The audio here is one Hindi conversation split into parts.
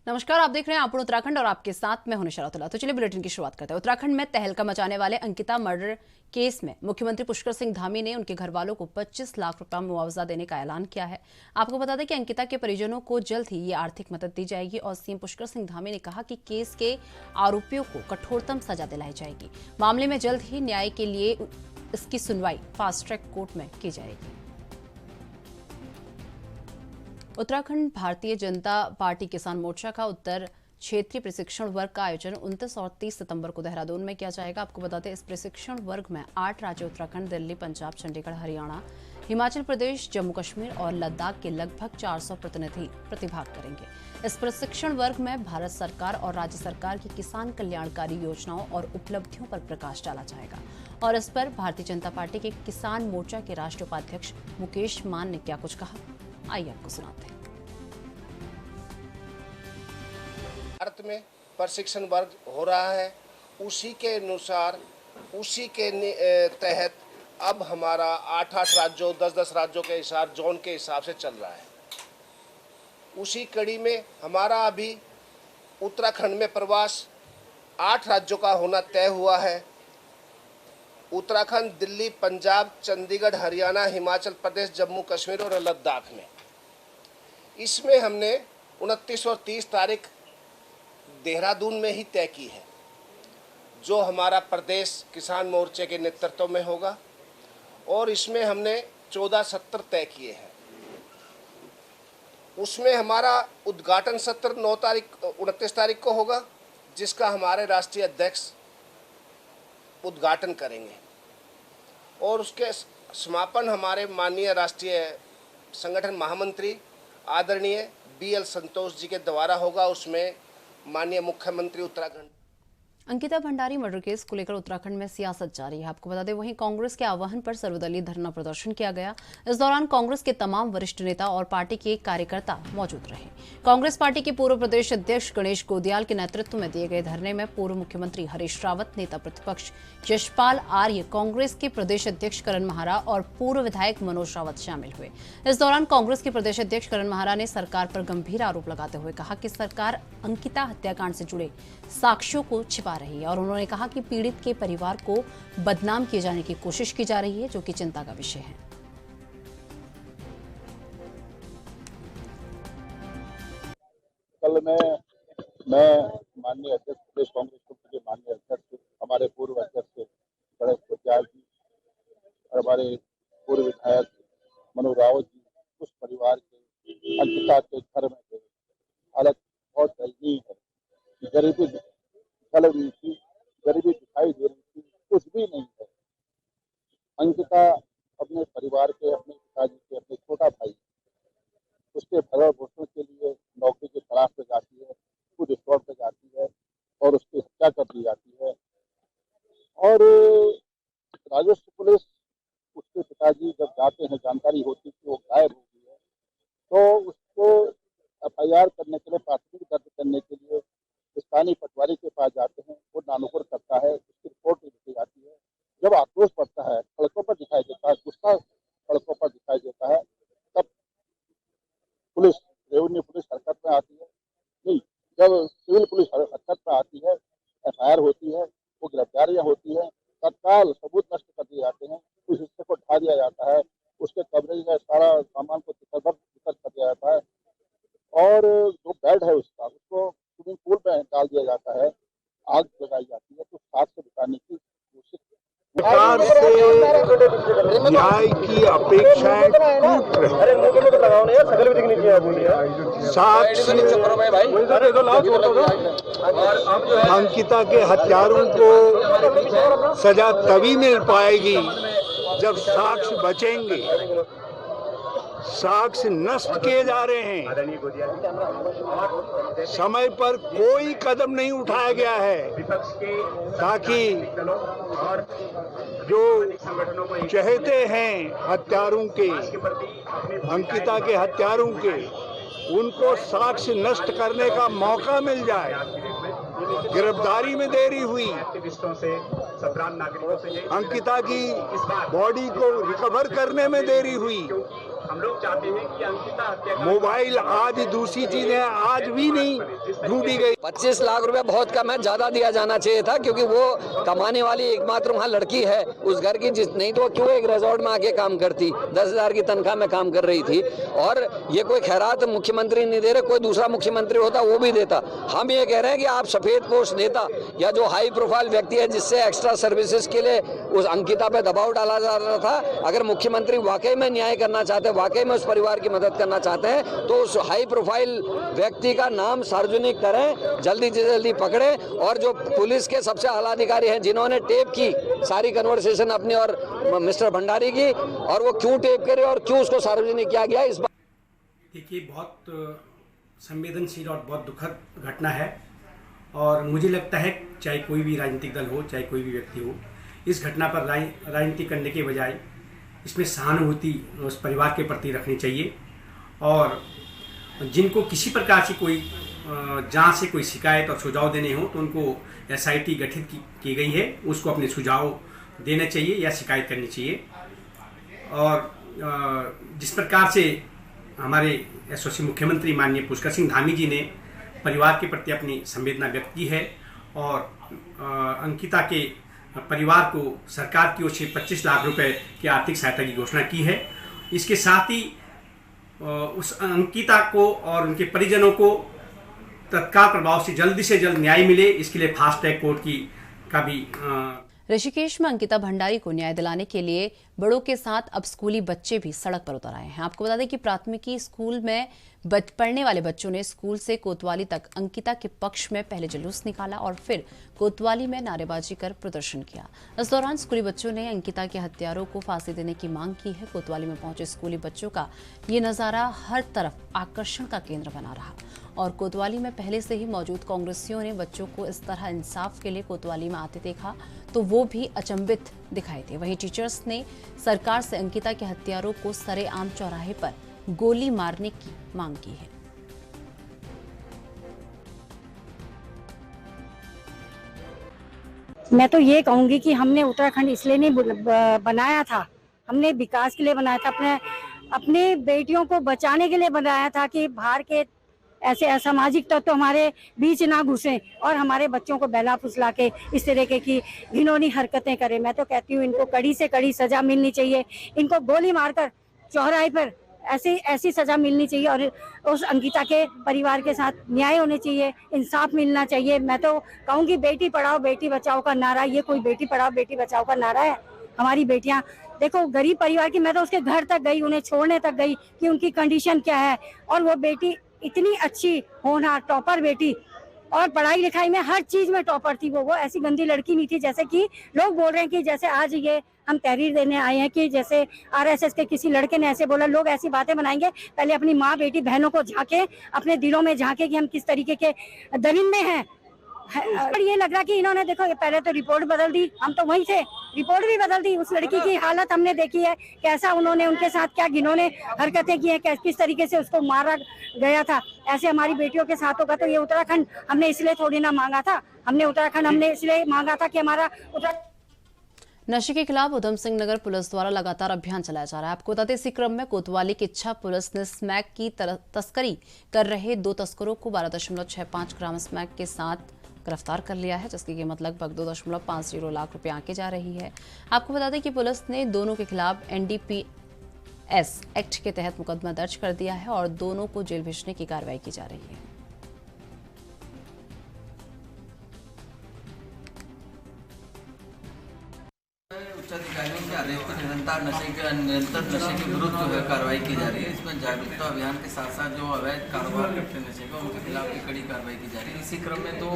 नमस्कार, आप देख रहे हैं आपन उत्तराखंड और आपके साथ मैं हूं निशा। तो चलिए बुलेटिन की शुरुआत करते हैं। उत्तराखंड में तहलका मचाने वाले अंकिता मर्डर केस में मुख्यमंत्री पुष्कर सिंह धामी ने उनके घर वालों को 25 लाख रुपया मुआवजा देने का ऐलान किया है। आपको बता दें कि अंकिता के परिजनों को जल्द ही ये आर्थिक मदद दी जाएगी और सीएम पुष्कर सिंह धामी ने कहा कि केस के आरोपियों को कठोरतम सजा दिलाई जाएगी। मामले में जल्द ही न्याय के लिए इसकी सुनवाई फास्ट ट्रैक कोर्ट में की जाएगी। उत्तराखंड भारतीय जनता पार्टी किसान मोर्चा का उत्तर क्षेत्रीय प्रशिक्षण वर्ग का आयोजन 29 और 30 सितंबर को देहरादून में किया जाएगा। आपको बताते हैं इस प्रशिक्षण वर्ग में 8 राज्य उत्तराखंड, दिल्ली, पंजाब, चंडीगढ़, हरियाणा, हिमाचल प्रदेश, जम्मू कश्मीर और लद्दाख के लगभग 400 प्रतिनिधि प्रतिभाग करेंगे। इस प्रशिक्षण वर्ग में भारत सरकार और राज्य सरकार की किसान कल्याणकारी योजनाओं और उपलब्धियों पर प्रकाश डाला जाएगा। और इस पर भारतीय जनता पार्टी के किसान मोर्चा के राष्ट्रीय उपाध्यक्ष मुकेश मान ने क्या कुछ कहा, आइए आपको सुनाते हैं। भारत में प्रशिक्षण वर्ग हो रहा है, उसी के अनुसार उसी के तहत अब हमारा 8-8 राज्यों 10-10 राज्यों के हिसाब जोन के हिसाब से चल रहा है। उसी कड़ी में हमारा अभी उत्तराखंड में प्रवास 8 राज्यों का होना तय हुआ है। उत्तराखंड, दिल्ली, पंजाब, चंडीगढ़, हरियाणा, हिमाचल प्रदेश, जम्मू कश्मीर और लद्दाख में। इसमें हमने 29 और 30 तारीख देहरादून में ही तय की है, जो हमारा प्रदेश किसान मोर्चे के नेतृत्व में होगा। और इसमें हमने 14 सत्र तय किए हैं। उसमें हमारा उद्घाटन सत्र 29 तारीख को होगा, जिसका हमारे राष्ट्रीय अध्यक्ष उद्घाटन करेंगे और उसके समापन हमारे माननीय राष्ट्रीय संगठन महामंत्री आदरणीय BL संतोष जी के द्वारा होगा। उसमें माननीय मुख्यमंत्री उत्तराखंड। अंकिता भंडारी मर्डर केस को लेकर उत्तराखंड में सियासत जारी है। आपको बता दें वहीं कांग्रेस के आह्वान पर सर्वदलीय धरना प्रदर्शन किया गया। इस दौरान कांग्रेस के तमाम वरिष्ठ नेता और पार्टी के कार्यकर्ता मौजूद रहे। कांग्रेस पार्टी के पूर्व प्रदेश अध्यक्ष गणेश गोदियाल के नेतृत्व में दिए गए धरने में पूर्व मुख्यमंत्री हरीश रावत, नेता प्रतिपक्ष यशपाल आर्य, कांग्रेस के प्रदेश अध्यक्ष करण महारा और पूर्व विधायक मनोज रावत शामिल हुए। इस दौरान कांग्रेस के प्रदेश अध्यक्ष करण महारा ने सरकार पर गंभीर आरोप लगाते हुए कहा कि सरकार अंकिता हत्याकांड से जुड़े साक्ष्यों को छिपा रही है और उन्होंने कहा कि पीड़ित के परिवार को बदनाम किए जाने की कोशिश की जा रही है, जो कि चिंता का विषय है। कल मैं माननीय अध्यक्ष प्रदेश कांग्रेस कमेटी के माननीय अध्यक्ष हमारे पूर्व अध्यक्ष गणेश गोदियाल जी और हमारे पूर्व विधायक मनोज रावत जी उस परिवार के अंकिता के घर में गए। हालत बहुत दयनीय है। गरीबी चल रही थी, गरीबी दिखाई दे रही थी, कुछ भी नहीं है। अंकिता अपने परिवार के, अपने पिताजी के, अपने छोटा भाई उसके भरण पोषण के लिए नौकरी की तलाश में जाती है, फूड स्टोर पे जाती है और उसकी हत्या कर दी जाती है। और राजस्व पुलिस उसके पिताजी जब जाते हैं, जानकारी होती कि वो गायब हो गई है, तो उसको FIR करने के लिए, प्राथमिक दर्ज करने के लिए स्थानीय पटवारी के पास जाते हैं। वो नानुपुर करता है, उसकी रिपोर्ट लिखी जाती है। जब आक्रोश बढ़ता है, सड़कों पर दिखाई देता है, गुस्सा सड़कों पर दिखाई देता है, तब पुलिस, रेवेन्यू पुलिस हरकत में आती है। नहीं, जब सिविल पुलिस हरकत में आती है, FIR होती है, वो गिरफ्तारियां होती है, तत्काल सबूत नष्ट कर दिए जाते हैं, उस हिस्से को ढा दिया जाता है, उसके कमरे का सारा सामान को तितर कर दिया जाता है और जो बेड है उसको स्विमिंग पूल में डाल दिया जाता है, आग लगाई जाती है। तो साक्ष्य दिखाने की कोशिश सरकार से न्याय की अपेक्षाएं टूट रही। साक्ष्य अंकिता के हत्यारों को सजा तभी मिल पाएगी जब साक्ष्य बचेंगे। साक्ष्य नष्ट किए जा रहे हैं, समय पर कोई कदम नहीं उठाया गया है ताकि जो चहेते हैं हत्यारों के, अंकिता के हत्यारों के, उनको साक्ष्य नष्ट करने का मौका मिल जाए, गिरफ्तारी में देरी हुई, अंकिता की बॉडी को रिकवर करने में देरी हुई, हम लोग चाहते हैं कि अंकिता हत्या मोबाइल आदि दूसरी चीजें आज भी नहीं ढूंढी गई। 25 लाख रुपए बहुत कम है, ज्यादा दिया जाना चाहिए था, क्योंकि वो कमाने वाली एकमात्र वहाँ लड़की है उस घर की, नहीं तो क्यों एक रिजॉर्ट में आके काम करती, 10,000 की तनख्वाह में काम कर रही थी। और ये कोई खैरात मुख्यमंत्री नहीं दे रहे, कोई दूसरा मुख्यमंत्री होता वो भी देता। हम ये कह रहे हैं कि आप सफेद पोस्ट नेता या जो हाई प्रोफाइल व्यक्ति है जिससे एक्स्ट्रा सर्विसेज के लिए उस अंकिता पे दबाव डाला जा रहा था, अगर मुख्यमंत्री वाकई में न्याय करना चाहते हैं, वाकई में उस परिवार की मदद करना चाहते हैं, तो उस हाई प्रोफाइल व्यक्ति का नाम सार्वजनिक करें, जल्दी से जल्दी पकड़े। और जो पुलिस के सबसे आला अधिकारी हैं जिन्होंने टेप की सारी कन्वर्सेशन अपनी और मिस्टर भंडारी की, और वो क्यों टेप करे और क्यों उसको सार्वजनिक किया गया, इस बात देखिए बहुत संवेदनशील और बहुत दुखद घटना है। और मुझे लगता है चाहे कोई भी राजनीतिक दल हो, चाहे कोई भी व्यक्ति हो, इस घटना पर राजनीति करने के बजाय इसमें सहानुभूति उस परिवार के प्रति रखनी चाहिए। और जिनको किसी प्रकार से कोई जांच से कोई शिकायत और सुझाव देने हो तो उनको SIT गठित की गई है, उसको अपने सुझाव देने चाहिए या शिकायत करनी चाहिए। और जिस प्रकार से हमारे यशस्वी मुख्यमंत्री माननीय पुष्कर सिंह धामी जी ने परिवार के प्रति अपनी संवेदना व्यक्त की है और अंकिता के परिवार को सरकार की ओर से 25 लाख रुपए की आर्थिक सहायता की घोषणा की है। इसके साथ ही उस अंकिता को और उनके परिजनों को तत्काल प्रभाव से जल्द न्याय मिले, इसके लिए फास्ट ट्रैक कोर्ट का भी ऋषिकेश में अंकिता भंडारी को न्याय दिलाने के लिए बड़ों के साथ अब स्कूली बच्चे भी सड़क पर उतर आए हैं। आपको बता दें कि प्राथमिकी स्कूल में पढ़ने वाले बच्चों ने स्कूल से कोतवाली तक अंकिता के पक्ष में पहले जुलूस निकाला और फिर कोतवाली में नारेबाजी कर प्रदर्शन किया। इस दौरान स्कूली बच्चों ने अंकिता के हत्यारों को फांसी देने की मांग की है। कोतवाली में पहुंचे स्कूली बच्चों का ये नजारा हर तरफ आकर्षण का केंद्र बना रहा और कोतवाली में पहले से ही मौजूद कांग्रेसियों ने बच्चों को इस तरह इंसाफ के लिए कोतवाली में आते देखा तो वो भी अचंभित दिखाई थे। वहीं टीचर्स ने सरकार से अंकिता के हत्यारों को सरेआम चौराहे पर गोली मारने की मांग की है। मैं तो ये कहूंगी कि हमने उत्तराखंड इसलिए नहीं बनाया था, हमने विकास के लिए बनाया था, अपने बेटियों को बचाने के लिए बनाया था कि बाहर के ऐसे असामाजिक तत्व तो हमारे बीच ना घुसे और हमारे बच्चों को बहला फुसला के इस तरह की घिनौनी हरकतें करें। मैं तो कहती हूँ इनको कड़ी से कड़ी सजा मिलनी चाहिए, इनको गोली मारकर चौराहे पर ऐसी सजा मिलनी चाहिए और उस अंकिता के परिवार के साथ न्याय होने चाहिए, इंसाफ मिलना चाहिए। मैं तो कहूँगी बेटी पढ़ाओ बेटी बचाओ का नारा, ये कोई बेटी पढ़ाओ बेटी बचाओ का नारा है? हमारी बेटियां देखो गरीब परिवार की, मैं तो उसके घर तक गई, उन्हें छोड़ने तक गई कि उनकी कंडीशन क्या है, और वो बेटी इतनी अच्छी होनहार टॉपर बेटी और पढ़ाई लिखाई में हर चीज में टॉपर थी। वो ऐसी गंदी लड़की नहीं थी जैसे कि लोग बोल रहे हैं कि जैसे आज ये हम तहरीर देने आए हैं कि जैसे RSS के किसी लड़के ने ऐसे बोला। लोग ऐसी बातें बनाएंगे, पहले अपनी माँ बेटी बहनों को झांके, अपने दिलों में झांके कि हम किस तरीके के दरिंदे हैं। और ये लग रहा कि इन्होंने देखो पहले तो रिपोर्ट बदल दी, हम तो वहीं थे, रिपोर्ट भी बदल दी। उस लड़की की हालत हमने देखी है, कैसा उन्होंने उनके साथ क्या घिनौने हरकतें की हैं, किस तरीके से उसको मारा गया था। ऐसे हमारी बेटियों के साथ होगा तो ये उत्तराखंड हमने इसलिए थोड़ी ना मांगा था, हमने इसलिए मांगा था कि हमारा नशे के खिलाफ उधम सिंह नगर पुलिस द्वारा लगातार अभियान चलाया जा रहा है। आपको बताते इसी क्रम में कोतवाली की इच्छा पुलिस ने स्मैक की तस्करी कर रहे 2 तस्करों को 12.65 ग्राम स्मैक के साथ गिरफ्तार कर लिया है, जिसकी कीमत लगभग 2.50 लाख रुपए आंकी जा रही है। आपको बता दें कि पुलिस ने दोनों के खिलाफ NDPS एक्ट के तहत मुकदमा दर्ज कर दिया है और दोनों को जेल भेजने की कार्रवाई की जा रही है। उच्चाधिकारियों के आदेश पर निरंतर नशे के विरुद्ध जो है कार्रवाई की जा रही है। इसमें जागरूकता अभियान के साथ साथ जो अवैध कारोबार करते नशे का उनके खिलाफ भी कड़ी कार्रवाई की जा रही है। इसी क्रम में 2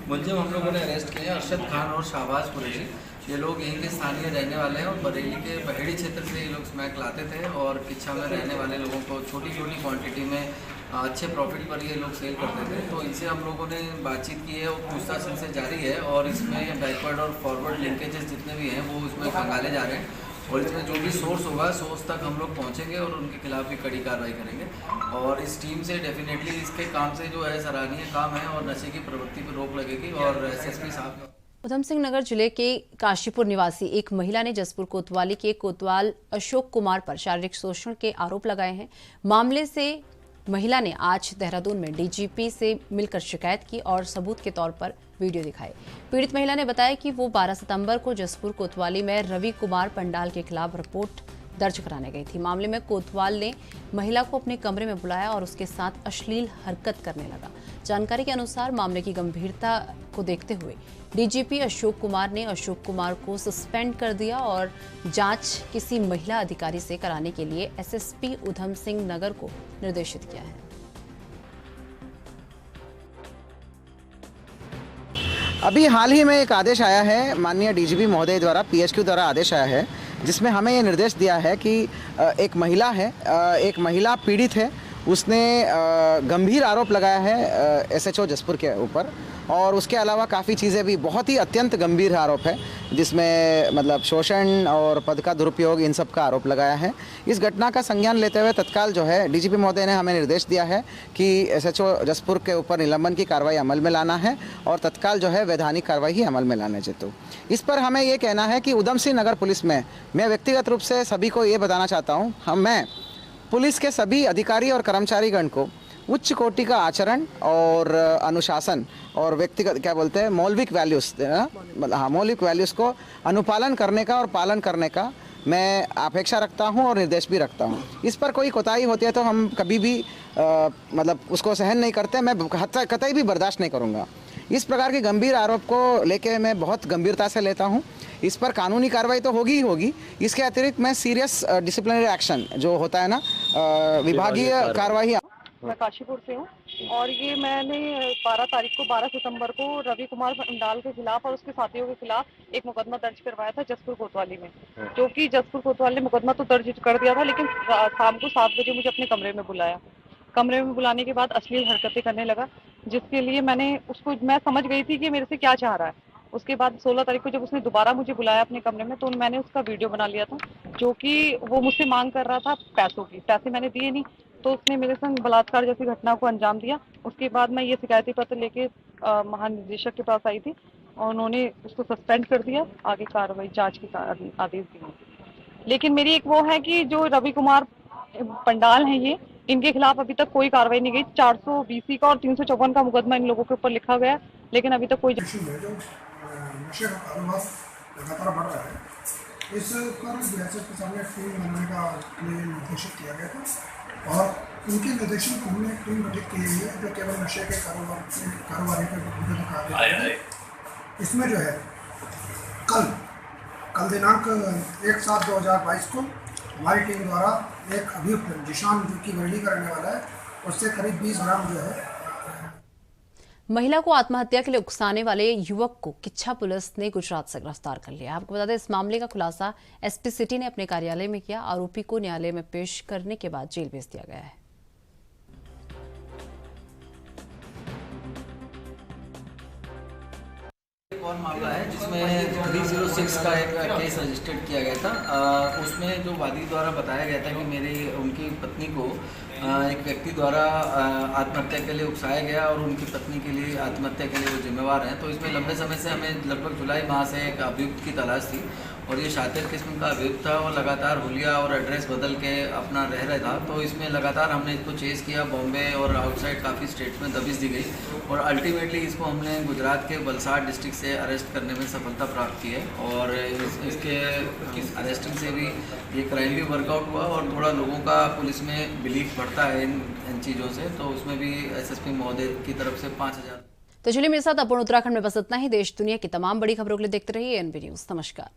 मुलजिम हम लोगों ने अरेस्ट किए हैं, अरशद खान और शाहबाज कुरैशी। ये लोग यहीं के स्थानीय रहने वाले हैं और बरेली के बहेड़ी क्षेत्र से ये लोग स्मैक लाते थे और किच्छा में रहने वाले लोगों को छोटी छोटी क्वांटिटी में अच्छे प्रॉफिट पर ये लोग सेल करते थे। तो इनसे हम लोगों ने बातचीत की है और पूछताछ इनसे जारी है और इसमें बैकवर्ड और फॉरवर्ड लिंकेजेस जितने भी हैं वो इसमें खंगाले जा रहे हैं और इसमें जो भी सोर्स होगा सोर्स तक हम लोग पहुँचेंगे और उनके खिलाफ भी कड़ी कार्रवाई करेंगे। और इस टीम से डेफिनेटली इसके काम से जो है सराहनीय काम है और नशे की प्रवृत्ति पर रोक लगेगी। और SSP साहब उधम सिंह नगर जिले के काशीपुर निवासी एक महिला ने जसपुर कोतवाली के कोतवाल अशोक कुमार पर शारीरिक शोषण के आरोप लगाए हैं। मामले से महिला ने आज देहरादून में DGP से मिलकर शिकायत की और सबूत के तौर पर वीडियो दिखाए। पीड़ित महिला ने बताया कि वो 12 सितंबर को जसपुर कोतवाली में रवि कुमार पंडाल के खिलाफ रिपोर्ट दर्ज कराने गई थी। मामले में कोतवाल ने महिला को अपने कमरे में बुलाया और उसके साथ अश्लील हरकत करने लगा। जानकारी के अनुसार मामले की गंभीरता को देखते हुए DGP अशोक कुमार ने अशोक कुमार को सस्पेंड कर दिया और जांच किसी महिला अधिकारी से कराने के लिए SSP उधम सिंह नगर को निर्देशित किया है। अभी हाल ही में एक आदेश आया है माननीय DGP महोदय द्वारा, PHQ द्वारा आदेश आया है जिसमें हमें ये निर्देश दिया है कि एक महिला पीड़ित है, उसने गंभीर आरोप लगाया है SHO जसपुर के ऊपर और उसके अलावा काफ़ी चीज़ें भी बहुत ही अत्यंत गंभीर आरोप है जिसमें मतलब शोषण और पद का दुरुपयोग इन सब का आरोप लगाया है। इस घटना का संज्ञान लेते हुए तत्काल जो है DGP महोदय ने हमें निर्देश दिया है कि SHO जसपुर के ऊपर निलंबन की कार्रवाई अमल में लाना है और तत्काल जो है वैधानिक कार्रवाई ही अमल में लाने चाहिए। इस पर हमें ये कहना है कि उधम सिंह नगर पुलिस में मैं व्यक्तिगत रूप से सभी को ये बताना चाहता हूँ, मैं पुलिस के सभी अधिकारी और कर्मचारीगण को उच्च कोटि का आचरण और अनुशासन और व्यक्तिगत क्या बोलते हैं मौलिक वैल्यूज़, हाँ मौलिक वैल्यूज़ को अनुपालन करने का और पालन करने का मैं अपेक्षा रखता हूं और निर्देश भी रखता हूं। इस पर कोई कोताही होती है तो हम कभी भी मतलब उसको सहन नहीं करते, मैं कतई भी बर्दाश्त नहीं करूंगा। इस प्रकार के गंभीर आरोप को लेके मैं बहुत गंभीरता से लेता हूं। इस पर कानूनी कार्रवाई तो होगी ही होगी, इसके अतिरिक्त मैं सीरियस डिसिप्लिनरी एक्शन जो होता है ना विभागीय कार्रवाई। मैं काशीपुर से हूँ और ये मैंने 12 सितंबर को रवि कुमार पंडाल के खिलाफ और उसके साथियों के खिलाफ एक मुकदमा दर्ज करवाया था जसपुर कोतवाली में, जो कि जसपुर कोतवाली ने मुकदमा तो दर्ज कर दिया था, लेकिन शाम को 7 बजे मुझे अपने कमरे में बुलाया। कमरे में बुलाने के बाद अश्लील हरकतें करने लगा, जिसके लिए मैं समझ गई थी कि मेरे से क्या चाह रहा है। उसके बाद 16 तारीख को जब उसने दोबारा मुझे बुलाया अपने कमरे में तो मैंने उसका वीडियो बना लिया था, जो कि वो मुझसे मांग कर रहा था पैसे मैंने दिए नहीं, तो उसने मेरे संग बलात्कार जैसी घटना को अंजाम दिया। उसके बाद मैं ये शिकायती पत्र लेके महानिदेशक के पास आई थी और उन्होंने उसको सस्पेंड कर दिया, आगे कार्रवाई जांच के आदेश दिए। लेकिन मेरी एक वो है कि जो रवि कुमार पंडाल हैं ये, इनके खिलाफ अभी तक कोई कार्रवाई नहीं गई। 420 का और 354 का मुकदमा इन लोगों के ऊपर लिखा गया, लेकिन अभी तक कोई नशे का कारोबार लगातार बढ़ रहा है। इस पर DSS के सामने टीम बनाने का निर्देशित किया गया था और उनके निर्देशन को हमने टीम गठित की है जो केवल नशे के कारोबारी के विरुद्ध कार्रवाई है। इसमें जो है कल दिनांक 1/7/2022 को हमारी टीम द्वारा एक अभियुक्त जिशान जो कि वेल्डिंग करने वाला है, उससे करीब 20 ग्राम जो है। महिला को आत्महत्या के लिए उकसाने वाले युवक को किच्छा पुलिस ने गुजरात से गिरफ्तार कर लिया। आपको बता दें इस मामले का खुलासा SP सिटी ने अपने कार्यालय में किया। आरोपी को न्यायालय में पेश करने के बाद जेल भेज दिया गया है। एक और मामला है जिसमें 306 का एक केस रजिस्टर्ड किया गया था। उसमें जो वादी द्वारा बताया गया था कि उनकी पत्नी को एक व्यक्ति द्वारा आत्महत्या के लिए उकसाया गया और उनकी पत्नी के लिए आत्महत्या के लिए वो जिम्मेवार हैं। तो इसमें लंबे समय से हमें लगभग जुलाई माह से एक अभियुक्त की तलाश थी और ये शातिर किस्म का अभियुक्त था और लगातार हुलिया और एड्रेस बदल के अपना रह रहा था। तो इसमें लगातार हमने इसको चेस किया, बॉम्बे और आउटसाइड काफ़ी स्टेट्स में दबिश दी गई और अल्टीमेटली इसको हमने गुजरात के वलसाड डिस्ट्रिक्ट से अरेस्ट करने में सफलता प्राप्त की है। और इसके अरेस्टिंग से भी ये क्राइम भी वर्कआउट हुआ और थोड़ा लोगों का पुलिस में बिलीफ बढ़ता है इन चीज़ों से। तो उसमें भी SSP महोदय की तरफ से 5000। तो चलिए मेरे साथ अपूर्ण उत्तराखंड में बस इतना ही। देश दुनिया की तमाम बड़ी खबरों के लिए देखते रहिए NB न्यूज़। नमस्कार।